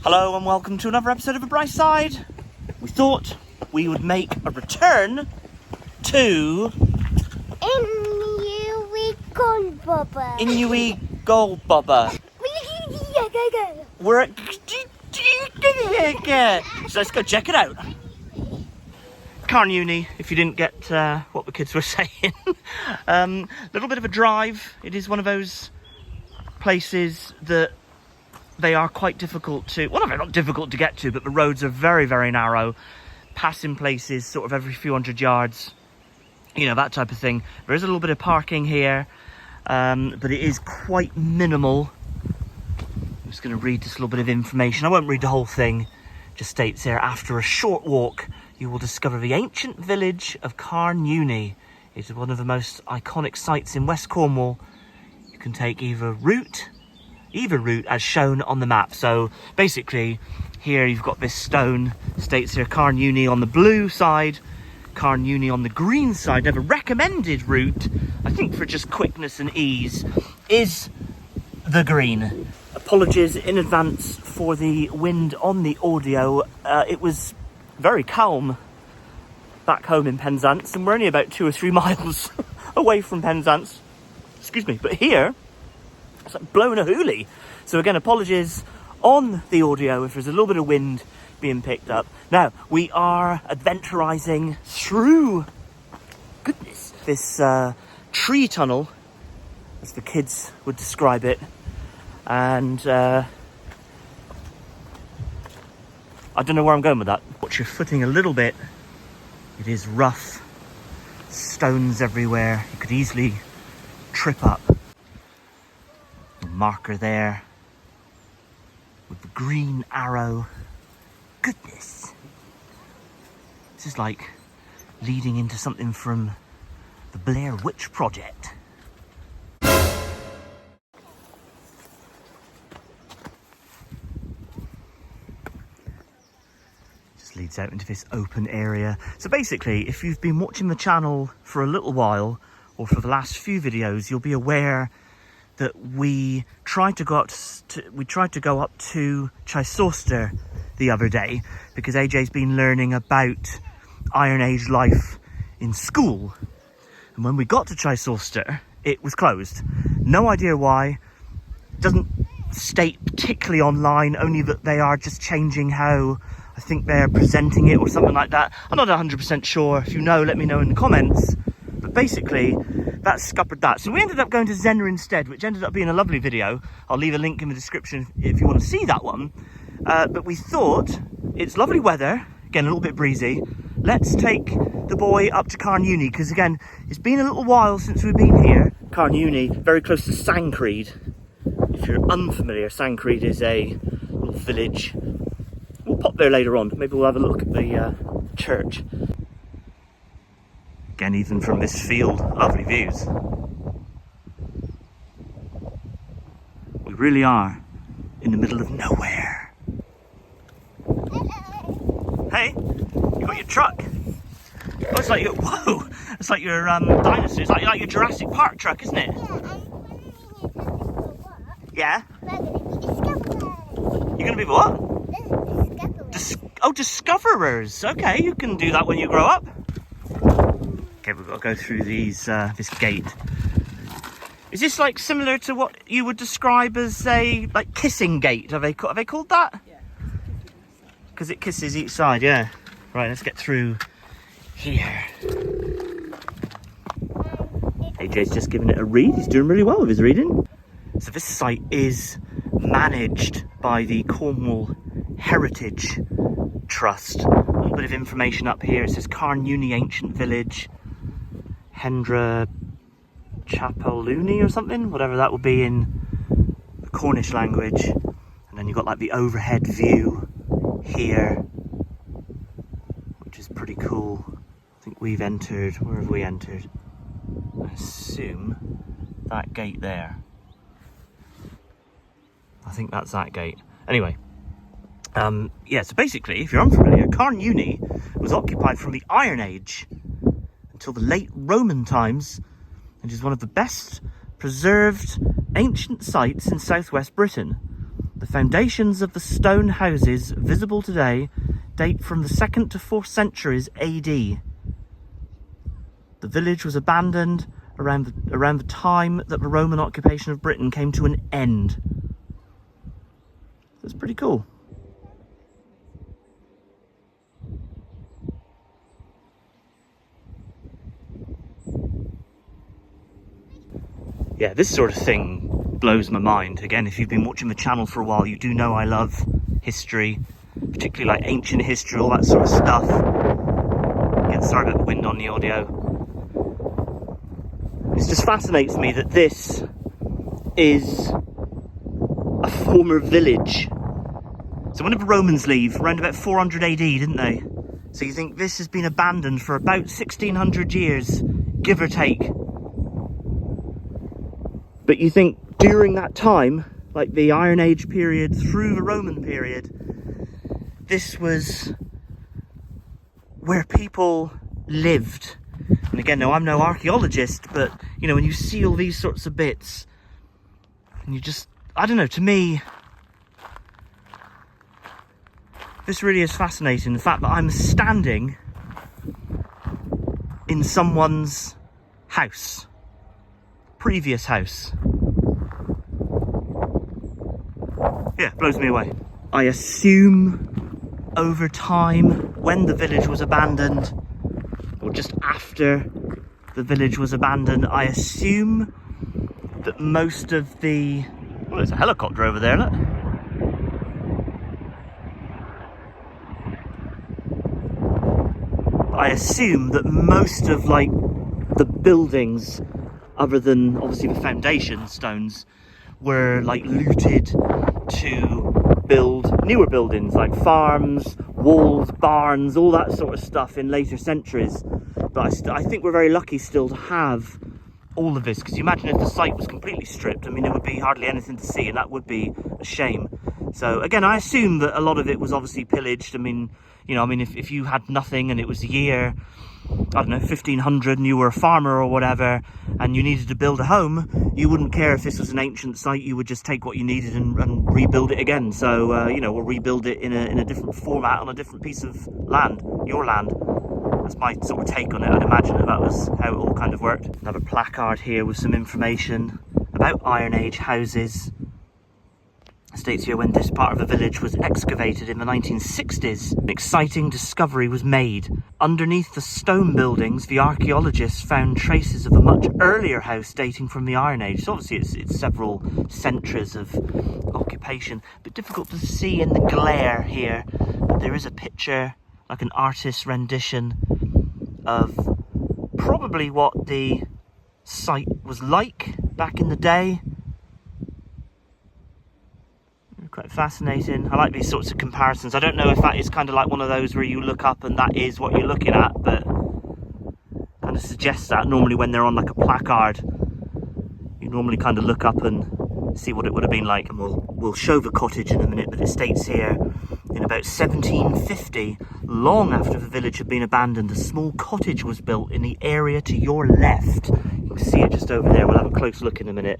Hello and welcome to another episode of A Bright Side. We thought we would make a return to Inuit Gold Bubba. We're at so let's go check it out. Carn Euny, if you didn't get what the kids were saying. Little bit of a drive. It is one of those places that they are quite difficult to, well, not difficult to get to, but the roads are very, very narrow. Passing places sort of every few hundred yards, you know, that type of thing. There is a little bit of parking here, but it is quite minimal. I'm just going to read this little bit of information. I won't read the whole thing. It just states here, after a short walk, you will discover the ancient village of Carn Euny. It is one of the most iconic sites in West Cornwall. You can take either route as shown on the map. So basically here you've got this stone, states here Carn Euny on the blue side, Carn Euny on the green side. Now the recommended route, I think for just quickness and ease, is the green. Apologies in advance for the wind on the audio. It was very calm back home in Penzance, and we're only about 2 or 3 miles away from Penzance. Excuse me, but here it's like blowing a hoolie. So again, apologies on the audio if there's a little bit of wind being picked up. Now, we are adventurizing through, goodness, this tree tunnel, as the kids would describe it. And I don't know where I'm going with that. Watch your footing a little bit. It is rough. Stones everywhere. You could easily trip up. Marker there with the green arrow. Goodness, this is like leading into something from the Blair Witch Project. Just leads out into this open area. So basically, if you've been watching the channel for a little while, or for the last few videos, you'll be aware that we tried to go up to Chichester the other day because AJ's been learning about Iron Age life in school. And when we got to Chichester, it was closed. No idea why. Doesn't state particularly online, only that they are just changing how I think they're presenting it or something like that. I'm not 100% sure. If you know, let me know in the comments. But basically, that scuppered that. So we ended up going to Zena instead, which ended up being a lovely video. I'll leave a link in the description if you want to see that one. But we thought, it's lovely weather, again, a little bit breezy. Let's take the boy up to Carn Euny, because again, it's been a little while since we've been here. Carn Euny, very close to Sancreed. If you're unfamiliar, Sancreed is a little village. We'll pop there later on. Maybe we'll have a look at the church. Again, even from this field, lovely views. We really are in the middle of nowhere. Hey, you got your truck. Oh, it's like your, whoa, it's like your dinosaur. It's like your Jurassic Park truck, isn't it? Yeah. You're gonna be what? Discoverers. Okay, you can do that when you grow up. Okay, we've got to go through these this gate. Is this like similar to what you would describe as a like kissing gate? Are they called that? Yeah. Because it kisses each side, yeah. Right, let's get through here. AJ's just giving it a read. He's doing really well with his reading. So this site is managed by the Cornwall Heritage Trust. A little bit of information up here. It says Carn Euny Ancient Village. Hendra Chapeluni or something, whatever that will be in the Cornish language. And then you've got like the overhead view here, which is pretty cool. I think we've entered, where have we entered? I assume that gate there. I think that's that gate. Anyway, yeah, so basically, if you're unfamiliar, Carn Euny was occupied from the Iron Age until the late Roman times, and is one of the best preserved ancient sites in southwest Britain. The foundations of the stone houses visible today date from the 2nd to 4th centuries AD. The village was abandoned around the time that the Roman occupation of Britain came to an end. That's pretty cool. Yeah, this sort of thing blows my mind. Again, if you've been watching the channel for a while, you do know I love history, particularly like ancient history, all that sort of stuff. Again, sorry about the wind on the audio. It just fascinates me that this is a former village. So when did the Romans leave? Around about 400 AD, didn't they? So you think this has been abandoned for about 1600 years, give or take. But you think during that time, like the Iron Age period through the Roman period, this was where people lived. And again, no, I'm no archaeologist, but you know, when you see all these sorts of bits, and you just, I don't know, to me, this really is fascinating. The fact that I'm standing in someone's house. Previous house. Yeah, blows me away. I assume over time, when the village was abandoned, or just after the village was abandoned, I assume that most of the... Well, there's a helicopter over there, look. I assume that most of, like, the buildings, other than obviously the foundation stones, were like looted to build newer buildings like farms, walls, barns, all that sort of stuff in later centuries. But I think we're very lucky still to have all of this, because you imagine if the site was completely stripped, I mean, there would be hardly anything to see, and that would be a shame. So again, I assume that a lot of it was obviously pillaged. I mean, you know, I mean, if you had nothing and it was the year, I don't know, 1500, and you were a farmer or whatever, and you needed to build a home, you wouldn't care if this was an ancient site. You would just take what you needed and rebuild it again. So, you know, or rebuild it in a different format on a different piece of land, your land. That's my sort of take on it. I'd imagine that was how it all kind of worked. Another placard here with some information about Iron Age houses. It states here, when this part of the village was excavated in the 1960s, an exciting discovery was made. Underneath the stone buildings, the archaeologists found traces of a much earlier house dating from the Iron Age. So obviously it's several centuries of occupation. A bit difficult to see in the glare here, but there is a picture, like an artist's rendition of probably what the site was like back in the day. Quite fascinating. I like these sorts of comparisons. I don't know if that is kind of like one of those where you look up and that is what you're looking at, but kind of suggests that normally when they're on like a placard, you normally kind of look up and see what it would have been like. And we'll show the cottage in a minute, but it states here, in about 1750, long after the village had been abandoned, a small cottage was built in the area to your left. You can see it just over there. We'll have a close look in a minute.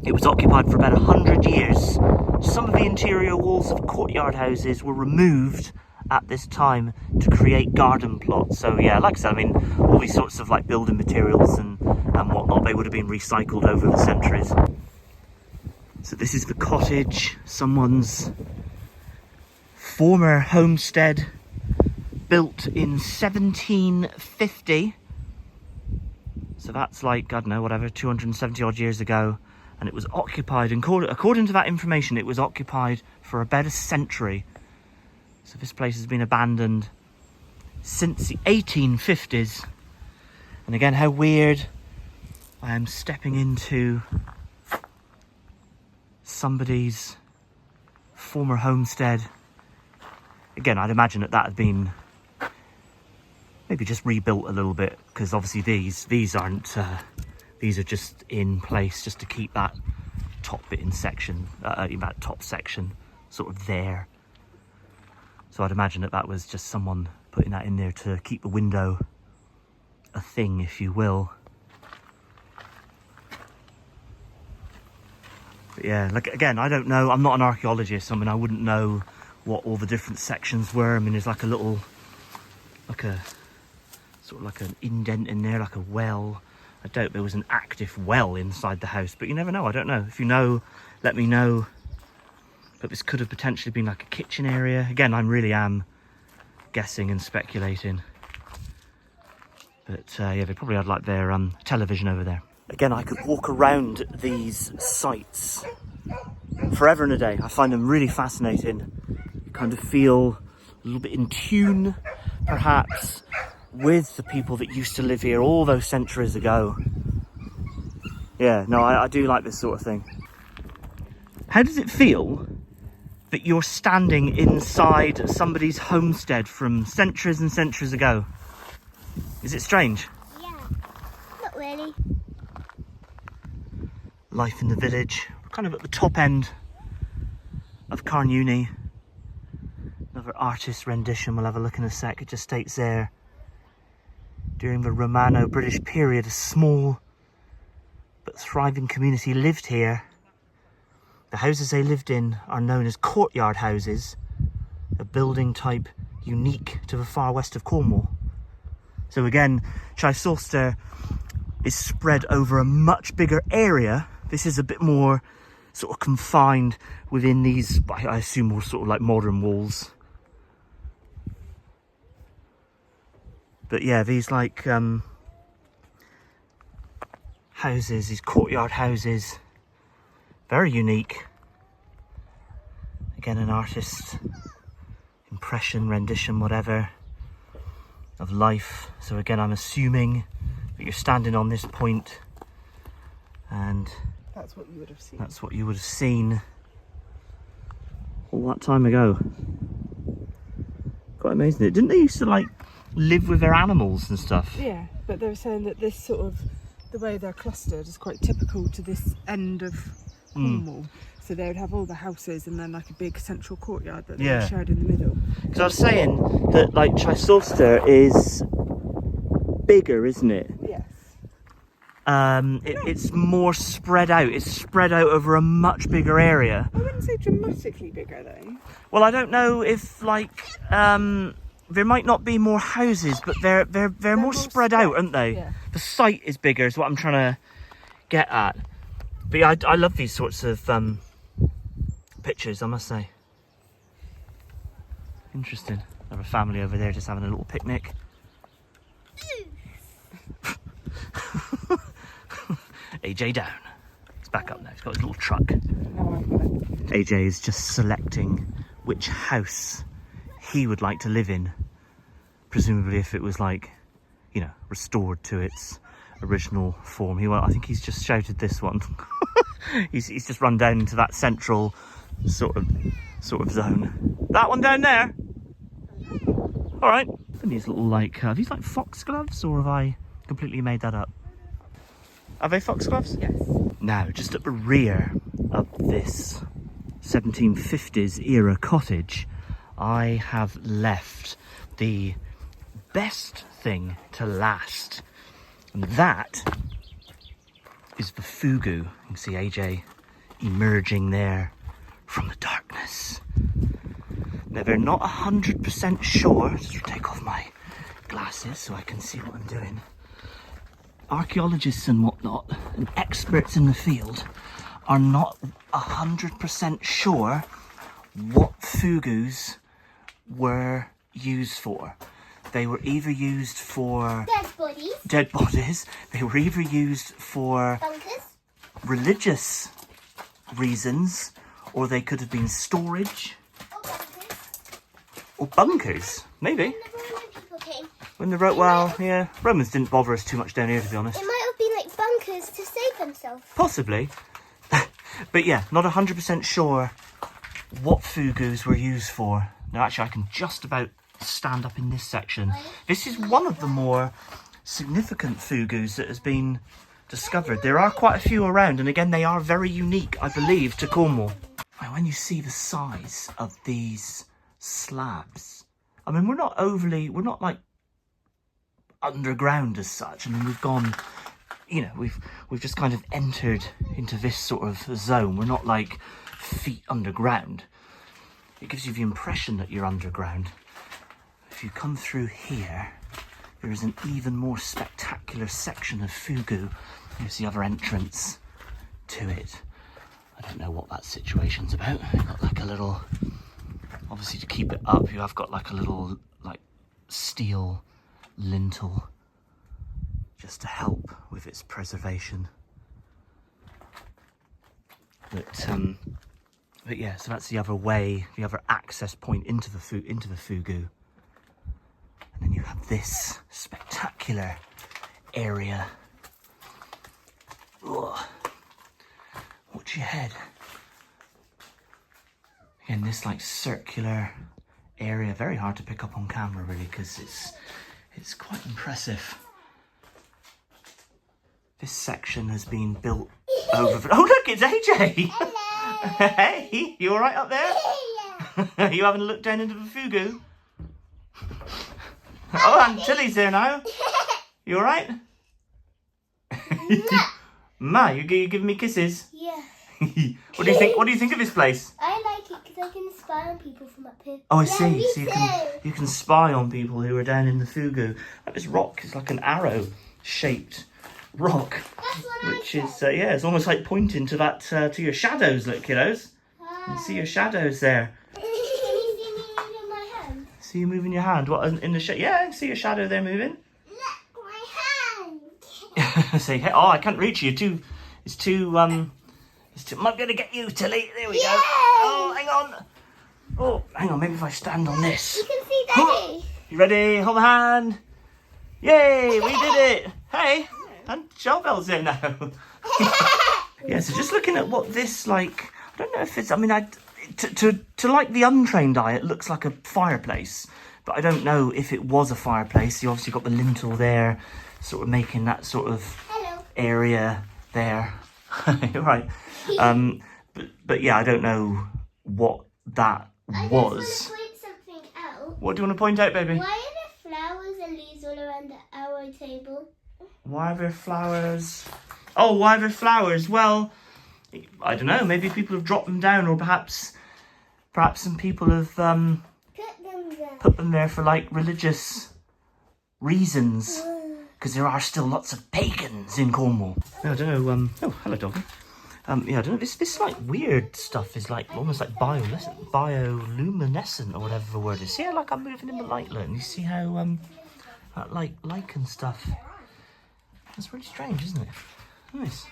It was occupied for about 100 years. Some of the interior walls of courtyard houses were removed at this time to create garden plots. So yeah, like I said, I mean, all these sorts of like building materials and whatnot, they would have been recycled over the centuries. So this is the cottage, someone's former homestead, built in 1750. So that's like, I don't know, whatever, 270 odd years ago. And it was occupied, and according to that information, it was occupied for about a century. So this place has been abandoned since the 1850s. And again, how weird. I am stepping into somebody's former homestead. Again, I'd imagine that had been maybe just rebuilt a little bit, because obviously these aren't... These are just in place just to keep that top bit in section, that top section sort of there. So I'd imagine that was just someone putting that in there to keep the window a thing, if you will. But yeah, like again, I don't know. I'm not an archaeologist. I mean, I wouldn't know what all the different sections were. I mean, there's like a little, like a sort of like an indent in there, like a well. I doubt there was an active well inside the house, but you never know. I don't know. If you know, let me know. But this could have potentially been like a kitchen area. Again, I really am guessing and speculating. But yeah, they probably had like their television over there. Again, I could walk around these sites forever and a day. I find them really fascinating. You kind of feel a little bit in tune, perhaps, with the people that used to live here all those centuries ago. Yeah, no, I do like this sort of thing. How does it feel that you're standing inside somebody's homestead from centuries and centuries ago? Is it strange? Yeah, not really. Life in the village. We're kind of at the top end of Carn Euny. Another artist's rendition. We'll have a look in a sec. It just states there, during the Romano-British period, a small but thriving community lived here. The houses they lived in are known as courtyard houses, a building type unique to the far west of Cornwall. So again, Chichester is spread over a much bigger area. This is a bit more sort of confined within these, I assume, more sort of like modern walls. But yeah, these like houses, these courtyard houses, very unique. Again, an artist's impression, rendition, whatever, of life. So again, I'm assuming that you're standing on this point and that's what you would have seen. That's what you would have seen all that time ago. Quite amazing. Didn't they used to like live with their animals and stuff? Yeah, but they were saying that this sort of, the way they're clustered is quite typical to this end of Cornwall. So they would have all the houses and then like a big central courtyard that they were shared in the middle. Because I was saying that like Chichester is bigger, isn't it? Yes. It's more spread out. It's spread out over a much bigger area. I wouldn't say dramatically bigger though. Well, I don't know if like there might not be more houses, but they're more spread out, aren't they? Yeah. The site is bigger, is what I'm trying to get at. But yeah, I love these sorts of pictures, I must say. Interesting. I have a family over there just having a little picnic. AJ down. He's back up now. He's got his little truck. AJ is just selecting which house he would like to live in. Presumably if it was like, you know, restored to its original form. I think he's just shouted this one. he's just run down into that central sort of zone. That one down there. All right. And these little like, are these like foxgloves or have I completely made that up? Are they foxgloves? Yes. Now, just at the rear of this 1750s era cottage, I have left the best thing to last. And that is the Fogou. You can see AJ emerging there from the darkness. Now, they're not 100% sure. Just take off my glasses so I can see what I'm doing. Archaeologists and whatnot, and experts in the field, are not 100% sure what Fogous were used for. They were either used for dead bodies. They were either used for religious reasons, or they could have been storage. Or bunkers, maybe. When the Romans didn't bother us too much down here, to be honest. It might have been like bunkers to save themselves. Possibly. But yeah, not 100% sure what Fogous were used for. Now, actually, I can just about stand up in this section. This is one of the more significant Fogous that has been discovered. There are quite a few around, and again, they are very unique, I believe, to Cornwall. And when you see the size of these slabs, I mean, we're not like underground as such. I mean, we've gone you know, we've just kind of entered into this sort of zone. We're not like feet underground. It gives you the impression that you're underground. If you come through here, there is an even more spectacular section of Fogou. Here's the other entrance to it. I don't know what that situation's about. I've got like a little, obviously to keep it up, you have got like a little like steel lintel just to help with its preservation. But yeah, so that's the other way, the other access point into the Fogou. And then you have this spectacular area. Ugh. Watch your head. Again, this like circular area, very hard to pick up on camera really, because it's quite impressive. This section has been built over. Oh look, it's AJ. Hello. Hey, you all right up there? Yeah. You having a look down into the Fogou? Oh, and Tilly's there now. You all right? Ma, you giving me kisses? Yeah. What do you think? What do you think of this place? I like it because I can spy on people from up here. Oh, I Yeah, see. me So too. you can spy on people who are down in the Fogou. Like this rock is like an arrow-shaped rock, That's what which I is said. yeah, it's almost like pointing to that to your shadows. Look, kiddos, you can see your shadows there. Can you see me moving my hand? See you moving your hand. What in the yeah, I can see your shadow there moving. Look, my hand. Say, hey, oh, I can't reach you. It's too. I'm gonna get you, Tilly. There we go. Yay! Oh, hang on. Oh, hang on. Maybe if I stand on this. You can see Daddy. You ready? Hold my hand. Yay! We did it. Hey, and Shellbell's there now. Yeah. So just looking at what this like. I don't know if it's. I mean, to like the untrained eye, it looks like a fireplace. But I don't know if it was a fireplace. You obviously got the lintel there, sort of making that sort of Hello. area there. You're right. But yeah, I don't know what that I was. just want to point something out. What do you want to point out, baby? Why are there flowers and leaves all around our table? Why are there flowers? Oh, why are there flowers? Well, I don't know. Maybe people have dropped them down, or perhaps some people have Put them there. put them there for like religious reasons. Because there are still lots of pagans in Cornwall. I don't know. Oh, hello, doggy. Yeah, I don't know. This like weird stuff is like almost like bioluminescent or whatever the word is. See how like I'm moving in the light, look, and you see how that like lichen stuff. That's really strange, isn't it? Nice.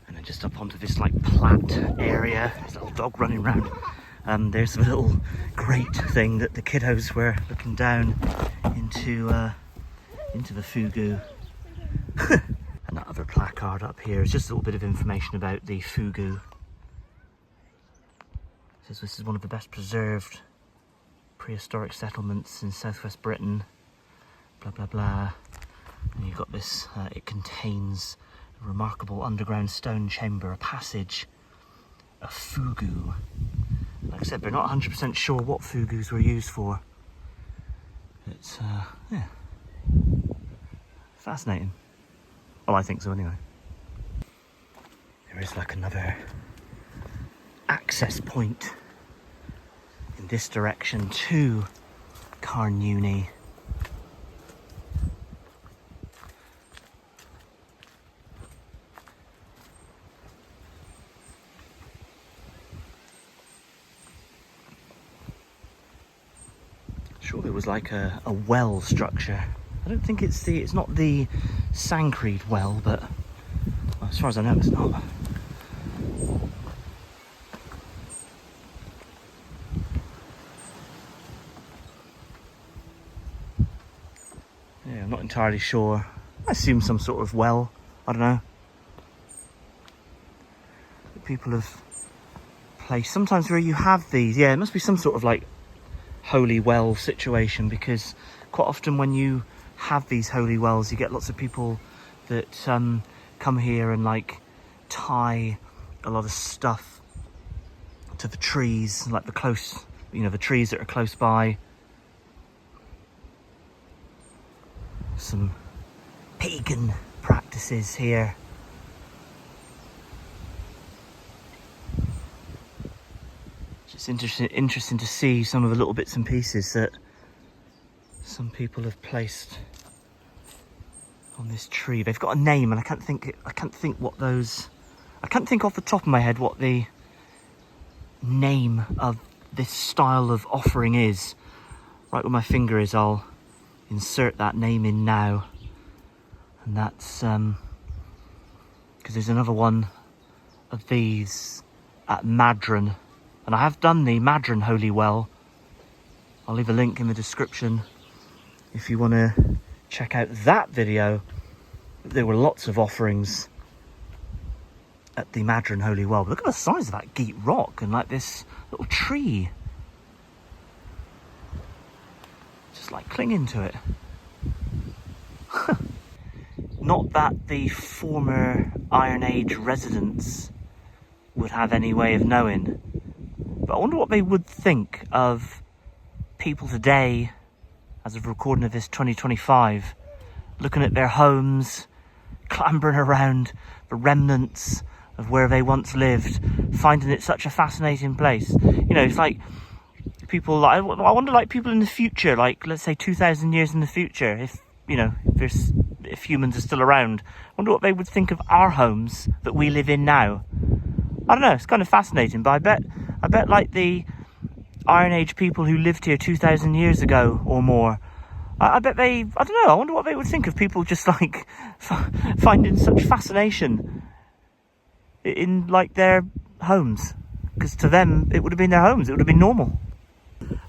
And then just up onto this like plat area. There's a little dog running around. There's a little grate thing that the kiddos were looking down into the Fogou. And that other placard up here is just a little bit of information about the Fogou. It says this is one of the best preserved prehistoric settlements in southwest Britain. Blah blah blah. And you've got this. It contains a remarkable underground stone chamber, a passage, a Fogou. Like I said, they're not 100% sure what Fogous were used for. It's yeah. Fascinating. Well, I think so anyway. There is like another access point in this direction to Carn Euny. Sure, it was like a well structure. I don't think it's not the Sancreed Well, but well, as far as I know, it's not. Yeah, I'm not entirely sure. I assume some sort of well. I don't know. People have placed sometimes where you have these. Yeah, it must be some sort of like holy well situation, because quite often when you have these holy wells, you get lots of people that come here and like tie a lot of stuff to the trees, like the trees that are close by. Some pagan pagan practices here. Just interesting to see some of the little bits and pieces that some people have placed on this tree. They've got a name, and I can't think what those. I can't think off the top of my head what the name of this style of offering is. Right where my finger is, I'll insert that name in now, and that's because there's another one of these at Madron, and I have done the Madron Holy Well. I'll leave a link in the description if you want to check out that video. There were lots of offerings at the Madron Holy Well. But look at the size of that Geet rock and like this little tree. Just like clinging to it. Not that the former Iron Age residents would have any way of knowing, but I wonder what they would think of people today, as of recording of this 2025, looking at their homes, clambering around the remnants of where they once lived, finding it such a fascinating place. You know, it's like people, like, I wonder, like, people in the future, like, let's say 2,000 years in the future, if, you know, if humans are still around, I wonder what they would think of our homes that we live in now. I don't know, it's kind of fascinating, but I bet like the Iron Age people who lived here 2,000 years ago or more, I bet they, I don't know, I wonder what they would think of people just like finding such fascination in like their homes, because to them it would have been their homes, it would have been normal.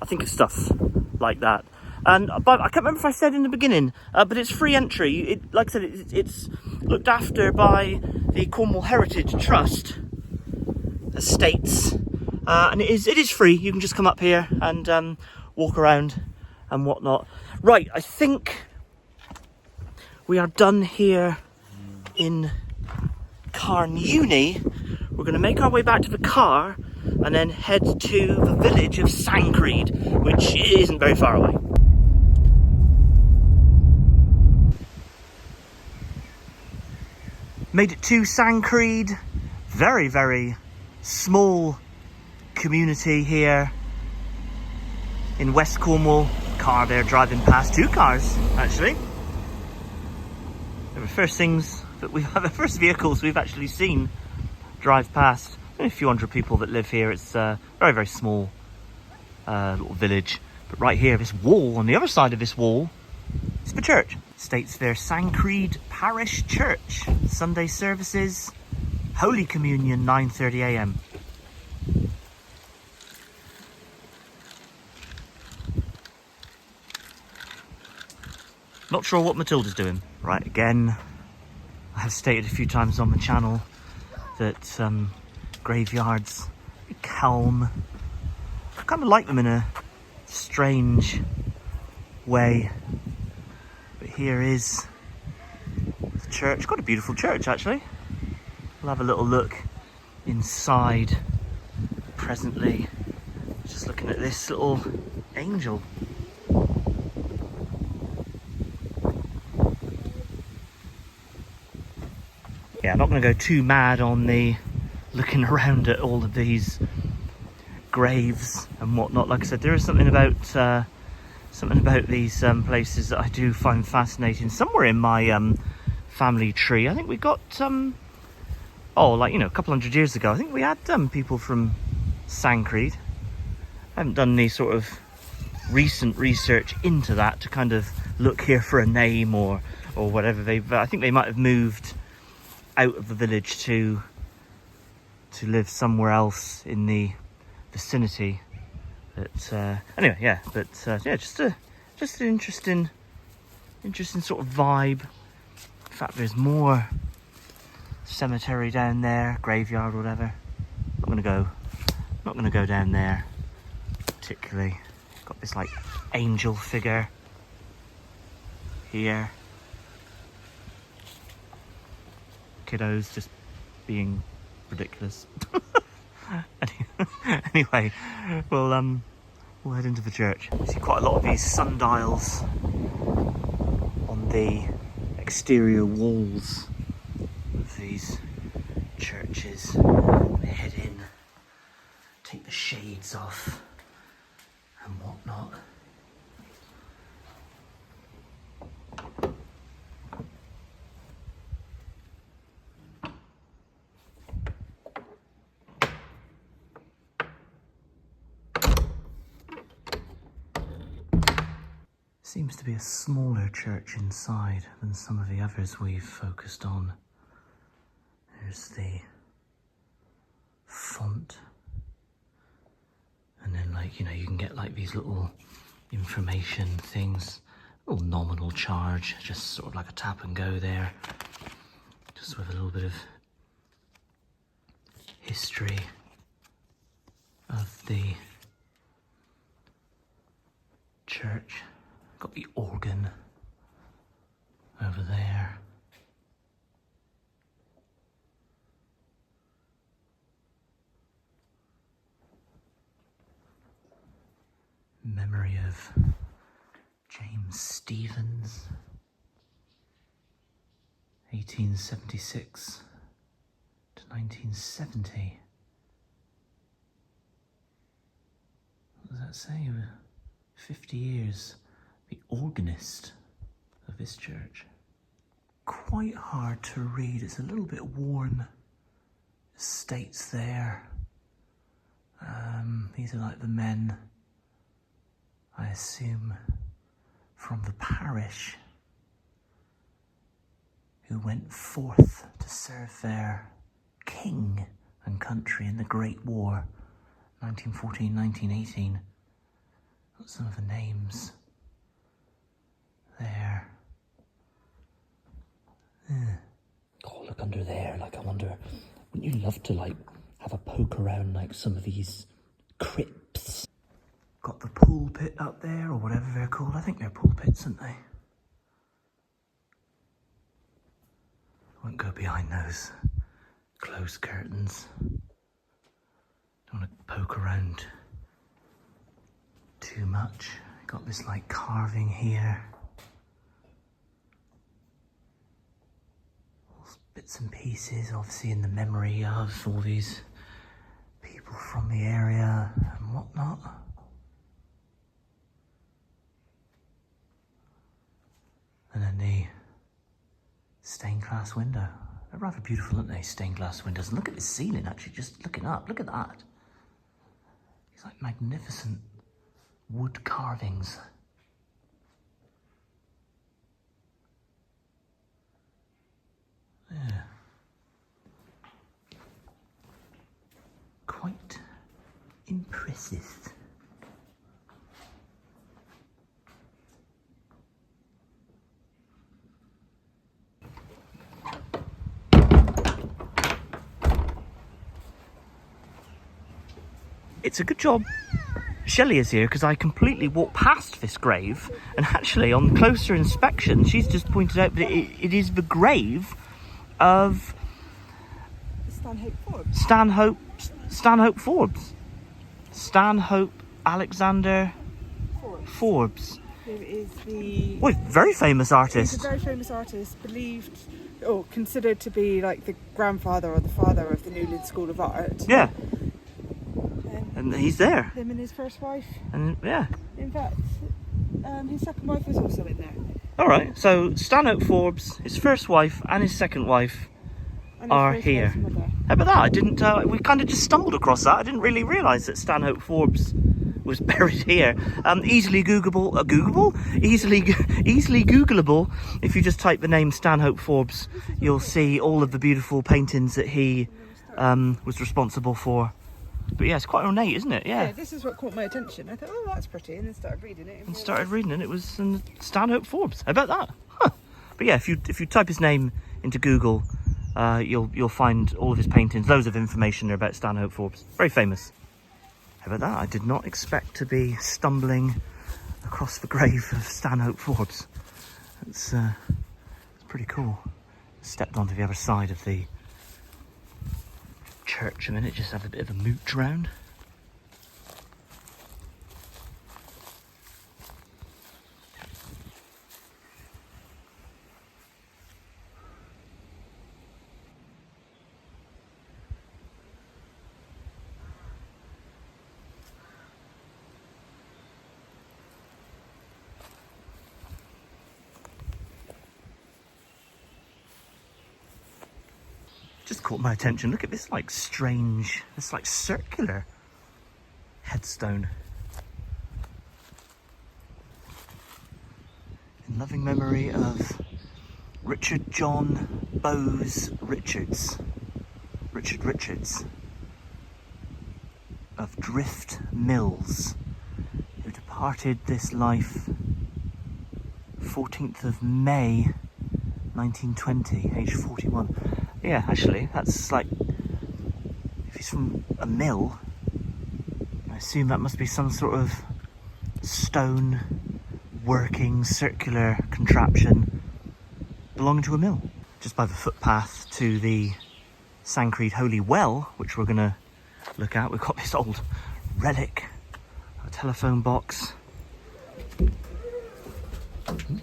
I think of stuff like that. And but I can't remember if I said in the beginning, but it's free entry. Like I said, it's looked after by the Cornwall Heritage Trust Estates, and it is free. You can just come up here and walk around and whatnot. Right, I think we are done here in Carn Euny. We're going to make our way back to the car and then head to the village of Sancreed, which isn't very far away. Made it to Sancreed. Very, very small community here in West Cornwall. Car there driving past, two cars actually. They're the first things that the first vehicles we've actually seen drive past. Only a few hundred people that live here. It's a very, very small little village. But right here, this wall, on the other side of this wall, it's the church. States there, Sancreed Parish Church. Sunday services, Holy Communion, 9:30 AM. Not sure what Matilda's doing. Right, again, I have stated a few times on the channel that graveyards are calm. I kind of like them in a strange way. But here is the church. Got a beautiful church actually. We'll have a little look inside presently. Just looking at this little angel. Yeah, I'm not going to go too mad on the looking around at all of these graves and whatnot. Like I said, there is something about these places that I do find fascinating. Somewhere in my family tree, I think we got like, you know, a couple hundred years ago, I think we had people from Sancreed. I haven't done any sort of recent research into that to kind of look here for a name or whatever. I think they might have moved out of the village to live somewhere else in the vicinity. But anyway, yeah. But yeah, just an interesting sort of vibe. In fact, there's more cemetery down there, graveyard or whatever. Not gonna go down there particularly. Got this like angel figure here. Kiddos just being ridiculous. Anyway, we'll head into the church. You see quite a lot of these sundials on the exterior walls of these churches. We head in, take the shades off and whatnot. Seems to be a smaller church inside than some of the others we've focused on. There's the font. And then, like, you know, you can get like these little information things. Little nominal charge, just sort of like a tap and go there. Just with a little bit of history of the church. Got the organ over there. Memory of James Stevens, 1876 to 1970. What does that say? 50 years. The organist of this church. Quite hard to read, it's a little bit worn. It states there. These are like the men, I assume, from the parish who went forth to serve their king and country in the Great War, 1914-1918. Got some of the names there. Oh, look under there. Like, I wonder, wouldn't you love to, like, have a poke around, like, some of these crypts? Got the pulpit up there, or whatever they're called. I think they're pulpits, aren't they? Won't go behind those closed curtains. Don't want to poke around too much. Got this, like, carving here. Bits and pieces, obviously in the memory of all these people from the area and whatnot. And then the stained glass window. They're rather beautiful, aren't they, stained glass windows? And look at the ceiling, actually, just looking up. Look at that. These like magnificent wood carvings. Yeah. Quite impressive. It's a good job Shelley is here, because I completely walked past this grave, and actually on closer inspection she's just pointed out that it is the grave of Stanhope Forbes. Stanhope Alexander Forbes. Who is the... Well, very famous artist. He's a very famous artist, believed or considered to be like the grandfather or the father of the Newlyn School of Art. Yeah. And he's there. Him and his first wife. And yeah. In fact, his second wife was also in there. All right. So Stanhope Forbes, his first wife and his second wife are here. How about that? I didn't. We kind of just stumbled across that. I didn't really realise that Stanhope Forbes was buried here. Easily Googleable. Easily Googleable. If you just type the name Stanhope Forbes, you'll see all of the beautiful paintings that he was responsible for. But yeah, it's quite ornate, isn't it? Yeah. Yeah, this is what caught my attention. I thought, oh, that's pretty, and then started reading it. And started reading it. It was Stanhope Forbes. How about that? Huh. But yeah, if you type his name into Google, you'll find all of his paintings. Loads of information there about Stanhope Forbes. Very famous. How about that? I did not expect to be stumbling across the grave of Stanhope Forbes. It's pretty cool. Stepped onto the other side of the church a minute, just have a bit of a mooch round. just caught my attention. Look at this like strange, this like circular headstone. In loving memory of Richard John Bowes Richards. Richard Richards of Drift Mills, who departed this life 14th of May 1920, age 41. Yeah, actually, that's like, if he's from a mill, I assume that must be some sort of stone working circular contraption belonging to a mill. Just by the footpath to the Sancreed Holy Well, which we're gonna look at, we've got this old relic, a telephone box.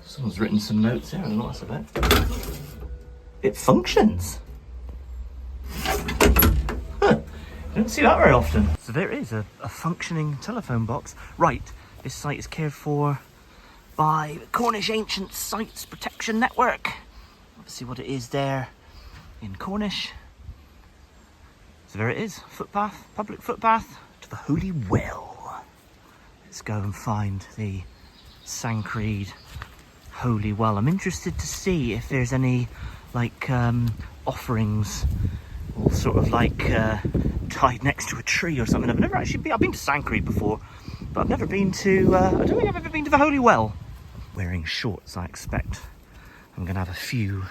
Someone's written some notes here, I don't know what that's about. It functions. Huh. You don't see that very often. So there is a functioning telephone box. Right, this site is cared for by the Cornish Ancient Sites Protection Network. Obviously what it is there in Cornish. So there it is, footpath, public footpath to the Holy Well. Let's go and find the Sancreed Holy Well. I'm interested to see if there's any like offerings all sort of like tied next to a tree or something. I've never actually been, I've been to Sancreed before, but I've never been to, I don't think I've ever been to the Holy Well. Wearing shorts, I expect I'm gonna have a few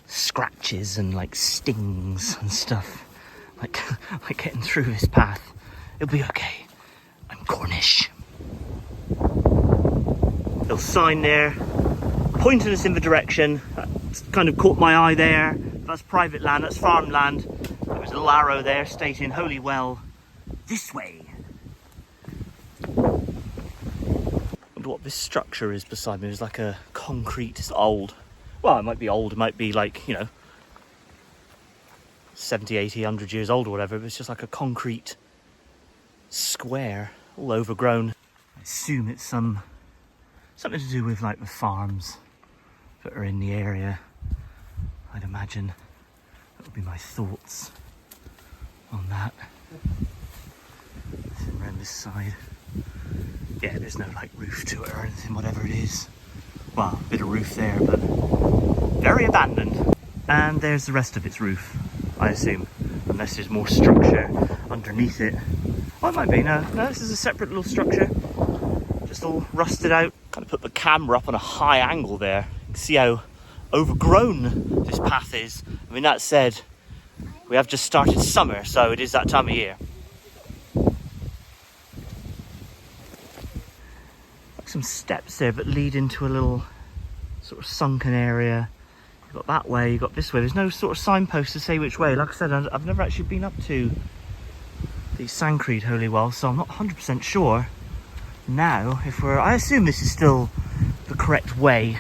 scratches and like stings and stuff, like getting through this path. It'll be okay, I'm Cornish. Little sign there, pointing us in the direction. That's kind of caught my eye there. That's private land, that's farmland. There was a little arrow there stating Holy Well, this way. I wonder what this structure is beside me. It's like a concrete, it's old. Well, it might be old, it might be like, you know, 70, 80, 100 years old or whatever, but it's just like a concrete square, all overgrown. I assume it's something to do with like the farms that are in the area. I'd imagine that would be my thoughts on that. Around this side. Yeah, there's no like roof to it or anything, whatever it is. Well, a bit of roof there, but very abandoned. And there's the rest of its roof, I assume, unless there's more structure underneath it. Well, it might be, no, this is a separate little structure, just all rusted out. Kind of put the camera up on a high angle there. You can see how overgrown this path is. I mean, that said, we have just started summer, so it is that time of year. Some steps there that lead into a little sort of sunken area. You've got that way, you've got this way. There's no sort of signpost to say which way. Like I said, I've never actually been up to the Sancreed Holy Well, so I'm not 100% sure now if we're... I assume this is still the correct way.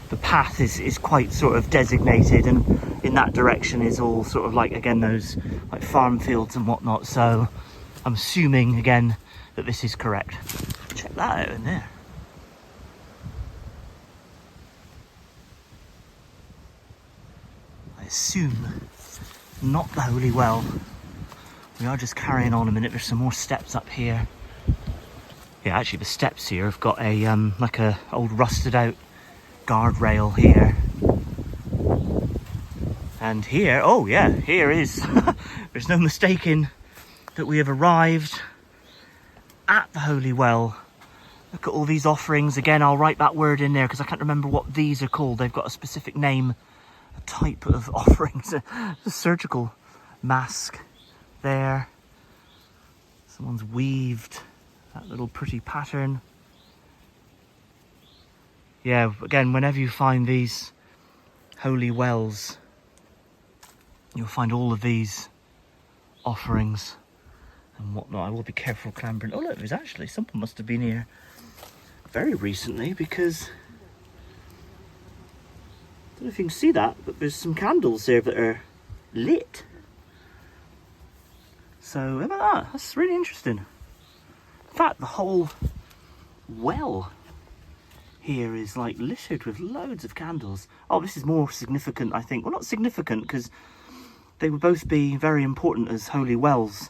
The path is quite sort of designated, and in that direction is all sort of like, again, those like farm fields and whatnot. So I'm assuming, again, that this is correct. Check that out in there. I assume not the Holy Well. We are just carrying on a minute. There's some more steps up here. Yeah, actually the steps here have got a like a old rusted out guardrail here. And here, oh yeah, here is there's no mistaking that we have arrived at the Holy Well. Look at all these offerings. Again, I'll write that word in there because I can't remember what these are called. They've got a specific name, a type of offerings. A surgical mask there. Someone's weaved that little pretty pattern. Yeah, again, whenever you find these holy wells, you'll find all of these offerings and whatnot. I will be careful clambering. Oh look, there's actually, someone must have been here very recently, because I don't know if you can see that, but there's some candles there that are lit. So how about that? That's really interesting. In fact, the whole well here is like littered with loads of candles. Oh, this is more significant, I think. Well, not significant, because they would both be very important as holy wells,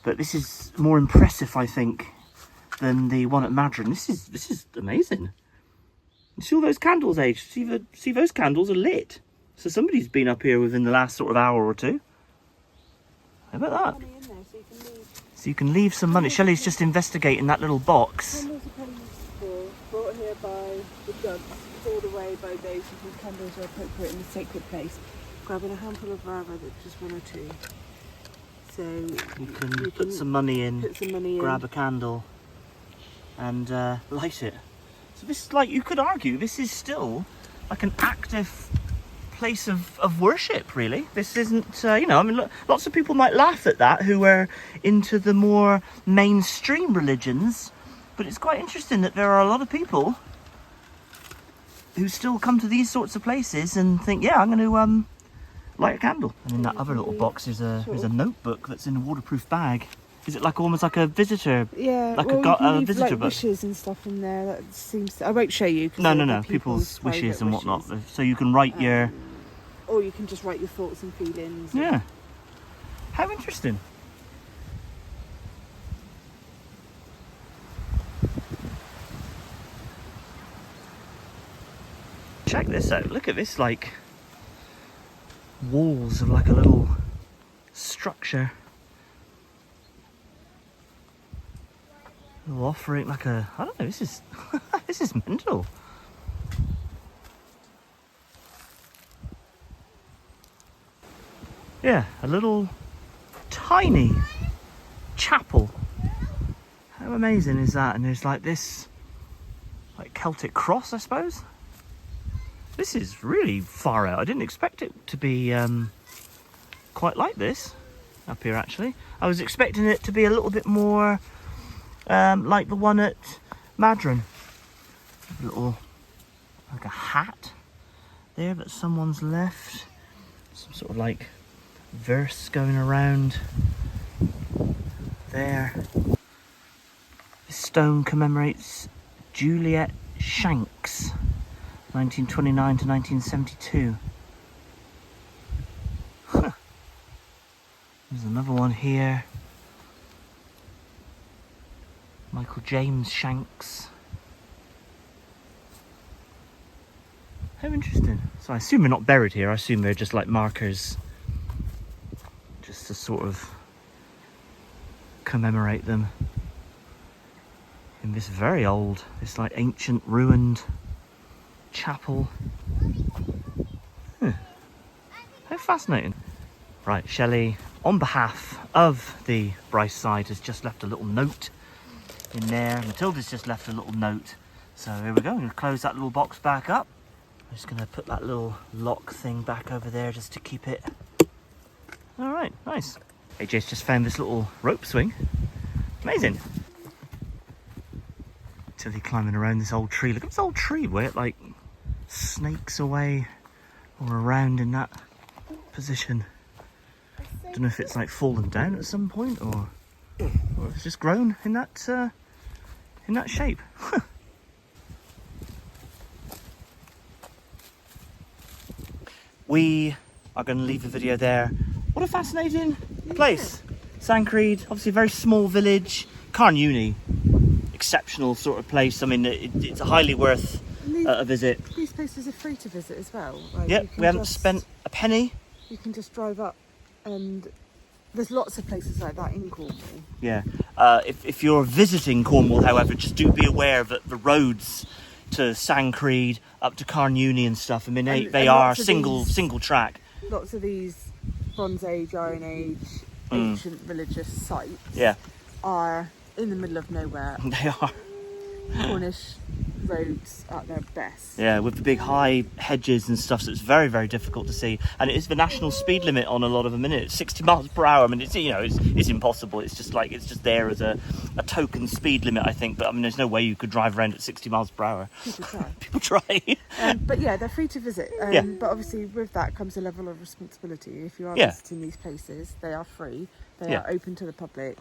but this is more impressive, I think, than the one at Madron. This is amazing. You see all those candles, Age? See those candles are lit. So somebody's been up here within the last sort of hour or two. How about that? Money in there, so you can leave. So you can leave some money. Shelley's just investigating that little box. Candles are pennies brought here by the judge, stored away by those whose candles are appropriate in the sacred place. Grabbing a handful of rara, that's just one or two. So You can put some money in, put some money grab in. a candle, and light it. So this is like, you could argue, this is still like an active place of worship, really. This isn't, you know, I mean, look, lots of people might laugh at that who are into the more mainstream religions, but it's quite interesting that there are a lot of people who still come to these sorts of places and think, yeah, I'm going to light a candle. And in that other little box is a notebook that's in a waterproof bag. Is it like almost like a visitor? Yeah, like well, a you can leave, visitor like, book. wishes and stuff in there. That seems. I won't show you. No. People's wishes and whatnot. So you can write your. Or you can just write your thoughts and feelings. Yeah. How interesting. Check this out. Look at this, like, walls of like a little structure. A little offering, like a, I don't know, this is this is mental. Yeah, a little tiny chapel. How amazing is that? And there's like this, like, Celtic cross, I suppose. This is really far out. I didn't expect it to be quite like this up here, actually. I was expecting it to be a little bit more like the one at Madron. A little, like a hat there that someone's left. Some sort of like verse going around there. This stone commemorates Juliet Shanks, 1929 to 1972. Huh. There's another one here. Michael James Shanks. How interesting. So I assume they're not buried here. I assume they're just like markers, just to sort of commemorate them in this very old, this like ancient ruined chapel. Huh. How fascinating. Right, Shelley, on behalf of the Bryce side, has just left a little note in there. Matilda's just left a little note. So here we go. I'm going to close that little box back up. I'm just going to put that little lock thing back over there just to keep it. All right, nice. AJ's just found this little rope swing. Amazing. Tilly climbing around this old tree. Look at this old tree where it like snakes away or around in that position. Don't know if it's like fallen down at some point or it's just grown in that shape. We are going to leave the video there. What a fascinating place. Sancreed, obviously a very small village. Carn Euny, exceptional sort of place. I mean, it's highly worth a visit. These places are free to visit as well. Like, Yep, we haven't spent a penny. You can just drive up, and there's lots of places like that in Cornwall. Yeah. If you're visiting Cornwall, however, just do be aware that the roads to Sancreed up to Carn Euny and stuff, I mean, they are single track. Lots of these Bronze Age, Iron Age, ancient religious sites are in the middle of nowhere. They are. Cornish roads at their best. Yeah, with the big high hedges and stuff, so it's very, very difficult to see. And it is the national speed limit on a lot of them, isn't it? It's 60 miles per hour. I mean, it's, you know, it's impossible. It's just like, it's just there as a token speed limit, I think. But I mean, there's no way you could drive around at 60 miles per hour. People try. People try. But yeah, they're free to visit. But obviously with that comes a level of responsibility. If you are visiting these places, they are free. They are open to the public.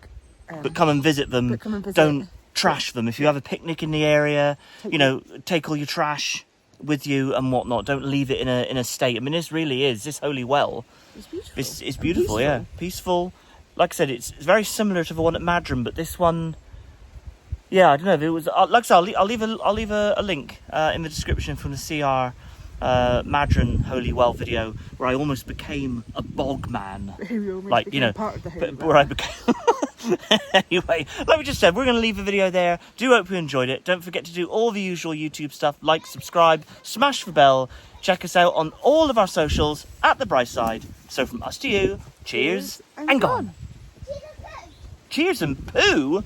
But come and visit them. Don't trash them. If you have a picnic in the area, take all your trash with you and whatnot. Don't leave it in a state. I mean, this really is, this holy well. It's beautiful. It's beautiful, yeah. Peaceful. Like I said, it's very similar to the one at Madron, but this one, yeah, I don't know if it was. Like I said, I'll leave a link in the description from the CR Madron Holy Well video where I almost became a bog man. Like, you know, part of the holy well. Where I became. Anyway, like we just said, we're going to leave the video there. Do hope you enjoyed it. Don't forget to do all the usual YouTube stuff, like, subscribe, smash the bell. Check us out on all of our socials at The Bright Side. So from us to you, cheers and gone. Cheers and poo?